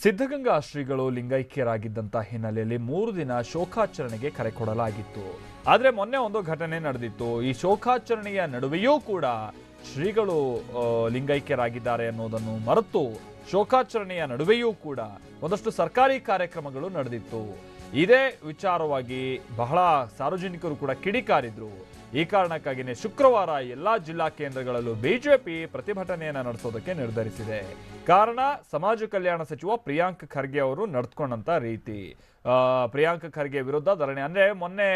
ಸಿದ್ಧಗಂಗಾ ಶ್ರೀಗಳು ಲಿಂಗೈಕ್ಯರಾಗಿದ್ದಂತ ಹಿನ್ನೆಲೆಯಲ್ಲಿ 3 ದಿನ ಶೋಕಾಚರಣೆಗೆ ಕರೆ ಕೊಡಲಾಗಿತ್ತು. ಆದರೆ ಮೊನ್ನೆ ಒಂದು ಘಟನೆ ನಡೆದಿತ್ತು. ಈ ಶೋಕಾಚರಣೆಯ ನಡುವೆಯೂ ಕೂಡ ಶ್ರೀಗಳು ಲಿಂಗೈಕ್ಯರಾಗಿದ್ದಾರೆ ಅನ್ನೋದನ್ನು ಮರೆತು ಶೋಕಾಚರಣೆಯ ನಡುವೆಯೂ ಕೂಡ ಒಂದಷ್ಟು ಸರ್ಕಾರಿ ಕಾರ್ಯಕ್ರಮಗಳು ನಡೆದಿತ್ತು. ಇದೇ ವಿಚಾರವಾಗಿ ಬಹಳ ಸಾರ್ವಜನಿಕರು ಕೂಡ ಕಿಡಿಕಾರಿದ್ರು. ಈ ಕಾರಣಕ್ಕಾಗಿಯೇ ಶುಕ್ರವಾರ ಎಲ್ಲಾ ಜಿಲ್ಲಾ ಕೇಂದ್ರಗಳಲ್ಲೂ ಬಿಜೆಪಿ ಪ್ರತಿಭಟನೆಯನ್ನು ನಡೆಸೋದಕ್ಕೆ ನಿರ್ಧರಿಸಿದೆ. ಕಾರಣ ಸಮಾಜ ಕಲ್ಯಾಣ ಸಚಿವ ಪ್ರಿಯಾಂಕ್ ಖರ್ಗೆ ಅವರು ನಡೆದುಕೊಂಡಂತ ರೀತಿ. ಪ್ರಿಯಾಂಕ್ ಖರ್ಗೆ ವಿರುದ್ಧ ಧರಣಿ ಅಂದ್ರೆ ಮೊನ್ನೆ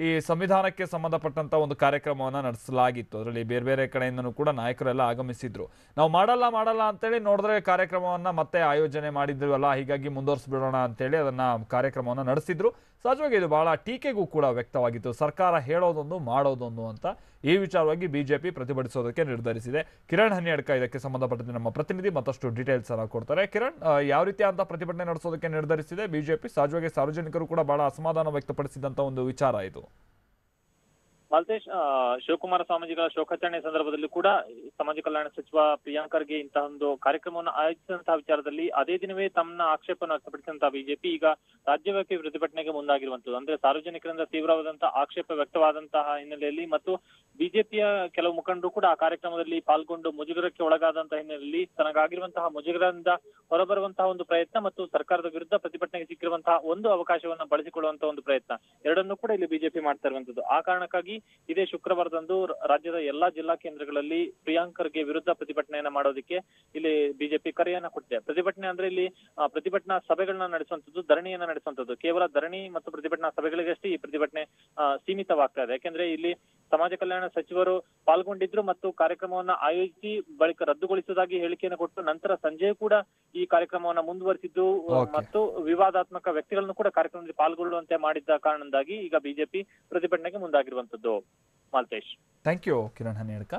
ಈ ಸಂವಿಧಾನಕ್ಕೆ ಸಂಬಂಧಪಟ್ಟಂತ ಒಂದು ಕಾರ್ಯಕ್ರಮವನ್ನ ನಡೆಸಲಾಗಿತ್ತು. ಅದರಲ್ಲಿ ಬೇರೆ ಬೇರೆ ಕಡೆಯಿಂದನೂ ಕೂಡ ನಾಯಕರೆಲ್ಲ ಆಗಮಿಸಿದ್ರು. ನಾವು ಮಾಡಲ್ಲ ಅಂತೇಳಿ ನೋಡಿದ್ರೆ ಕಾರ್ಯಕ್ರಮವನ್ನ ಮತ್ತೆ ಆಯೋಜನೆ ಮಾಡಿದ್ವಲ್ಲ, ಹೀಗಾಗಿ ಮುಂದುವರಿಸ್ಬಿಡೋಣ ಅಂತೇಳಿ ಅದನ್ನ ಕಾರ್ಯಕ್ರಮವನ್ನ ನಡೆಸಿದ್ರು. ಸಹಜವಾಗಿ ಇದು ಬಹಳ ಟೀಕೆಗೂ ಕೂಡ ವ್ಯಕ್ತವಾಗಿತ್ತು. ಸರ್ಕಾರ ಹೇಳೋದೊಂದು ಮಾಡೋದೊಂದು ಅಂತ. ಈ ವಿಚಾರವಾಗಿ ಬಿಜೆಪಿ ಪ್ರತಿಭಟಿಸೋದಕ್ಕೆ ನಿರ್ಧರಿಸಿದೆ. ಕಿರಣ್ ಹನ್ಯಡ್ಕ ಇದಕ್ಕೆ ಸಂಬಂಧಪಟ್ಟಂತೆ ನಮ್ಮ ಪ್ರತಿನಿಧಿ ಮತ್ತಷ್ಟು ಡೀಟೇಲ್ಸ್ ಅನ್ನ ಕೊಡ್ತಾರೆ. ಕಿರಣ್, ಯಾವ ರೀತಿಯಾದಂತಹ ಪ್ರತಿಭಟನೆ ನಡೆಸೋದಕ್ಕೆ ನಿರ್ಧರಿಸಿದೆ ಬಿಜೆಪಿ? ಸಹಜವಾಗಿ ಸಾರ್ವಜನಿಕರು ಕೂಡ ಬಹಳ ಅಸಮಾಧಾನ ವ್ಯಕ್ತಪಡಿಸಿದಂತ ಒಂದು ವಿಚಾರ ಇದು. ಮಾಲ್ತೇಶ್, ಶಿವಕುಮಾರ ಸ್ವಾಮೀಜಿಗಳ ಶೋಕಾಚರಣೆ ಸಂದರ್ಭದಲ್ಲಿ ಕೂಡ ಸಮಾಜ ಕಲ್ಯಾಣ ಸಚಿವ ಪ್ರಿಯಾಂಕ್ ಖರ್ಗೆ ಇಂತಹ ಒಂದು ಕಾರ್ಯಕ್ರಮವನ್ನು ಆಯೋಜಿಸಿದಂತಹ ವಿಚಾರದಲ್ಲಿ ಅದೇ ದಿನವೇ ತಮ್ಮ ಆಕ್ಷೇಪವನ್ನು ವ್ಯಕ್ತಪಡಿಸಿದಂತಹ ಬಿಜೆಪಿ ಈಗ ರಾಜ್ಯವ್ಯಾಪಿ ಪ್ರತಿಭಟನೆಗೆ ಮುಂದಾಗಿರುವಂತದ್ದು. ಅಂದ್ರೆ ಸಾರ್ವಜನಿಕರಿಂದ ತೀವ್ರವಾದಂತಹ ಆಕ್ಷೇಪ ವ್ಯಕ್ತವಾದಂತಹ ಹಿನ್ನೆಲೆಯಲ್ಲಿ ಮತ್ತು ಬಿಜೆಪಿಯ ಕೆಲವು ಮುಖಂಡರು ಕೂಡ ಆ ಕಾರ್ಯಕ್ರಮದಲ್ಲಿ ಪಾಲ್ಗೊಂಡು ಮುಜುಗರಕ್ಕೆ ಒಳಗಾದಂತಹ ಹಿನ್ನೆಲೆಯಲ್ಲಿ ತನಗಾಗಿರುವಂತಹ ಮುಜುಗರದಿಂದ ಹೊರಬರುವಂತಹ ಒಂದು ಪ್ರಯತ್ನ ಮತ್ತು ಸರ್ಕಾರದ ವಿರುದ್ಧ ಪ್ರತಿಭಟನೆಗೆ ಸಿಕ್ಕಿರುವಂತಹ ಒಂದು ಅವಕಾಶವನ್ನು ಬಳಸಿಕೊಳ್ಳುವಂತಹ ಒಂದು ಪ್ರಯತ್ನ, ಎರಡನ್ನೂ ಕೂಡ ಇಲ್ಲಿ ಬಿಜೆಪಿ ಮಾಡ್ತಾ ಇರುವಂತದ್ದು. ಆ ಕಾರಣಕ್ಕಾಗಿ ಇದೇ ಶುಕ್ರವಾರದಂದು ರಾಜ್ಯದ ಎಲ್ಲಾ ಜಿಲ್ಲಾ ಕೇಂದ್ರಗಳಲ್ಲಿ ಪ್ರಿಯಾಂಕ್ ಖರ್ಗೆ ವಿರುದ್ಧ ಪ್ರತಿಭಟನೆಯನ್ನ ಮಾಡೋದಕ್ಕೆ ಇಲ್ಲಿ ಬಿಜೆಪಿ ಕರೆಯನ್ನ ಕೊಟ್ಟಿದೆ. ಪ್ರತಿಭಟನೆ ಅಂದ್ರೆ ಇಲ್ಲಿ ಪ್ರತಿಭಟನಾ ಸಭೆಗಳನ್ನ ನಡೆಸುವಂತದ್ದು, ಧರಣಿಯನ್ನ ನಡೆಸುವಂತದ್ದು. ಕೇವಲ ಧರಣಿ ಮತ್ತು ಪ್ರತಿಭಟನಾ ಸಭೆಗಳಿಗಷ್ಟೇ ಈ ಪ್ರತಿಭಟನೆ ಸೀಮಿತವಾಗ್ತಾ ಇದೆ. ಯಾಕೆಂದ್ರೆ ಇಲ್ಲಿ ಸಮಾಜ ಕಲ್ಯಾಣ ಸಚಿವರು ಪಾಲ್ಗೊಂಡಿದ್ರು ಮತ್ತು ಕಾರ್ಯಕ್ರಮವನ್ನ ಆಯೋಜಿಸಿ ಬಳಿಕ ರದ್ದುಗೊಳಿಸುವುದಾಗಿ ಹೇಳಿಕೆಯನ್ನು ಕೊಟ್ಟು ನಂತರ ಸಂಜೆ ಕೂಡ ಈ ಕಾರ್ಯಕ್ರಮವನ್ನ ಮುಂದುವರಿಸಿದ್ದು ಮತ್ತು ವಿವಾದಾತ್ಮಕ ವ್ಯಕ್ತಿಗಳನ್ನು ಕೂಡ ಕಾರ್ಯಕ್ರಮದಲ್ಲಿ ಪಾಲ್ಗೊಳ್ಳುವಂತೆ ಮಾಡಿದ್ದ ಕಾರಣದಿಂದಾಗಿ ಈಗ ಬಿಜೆಪಿ ಪ್ರತಿಭಟನೆಗೆ ಮುಂದಾಗಿರುವಂತದ್ದು. Maltesh, thank you Kiran ಹನ್ಯಡ್ಕ.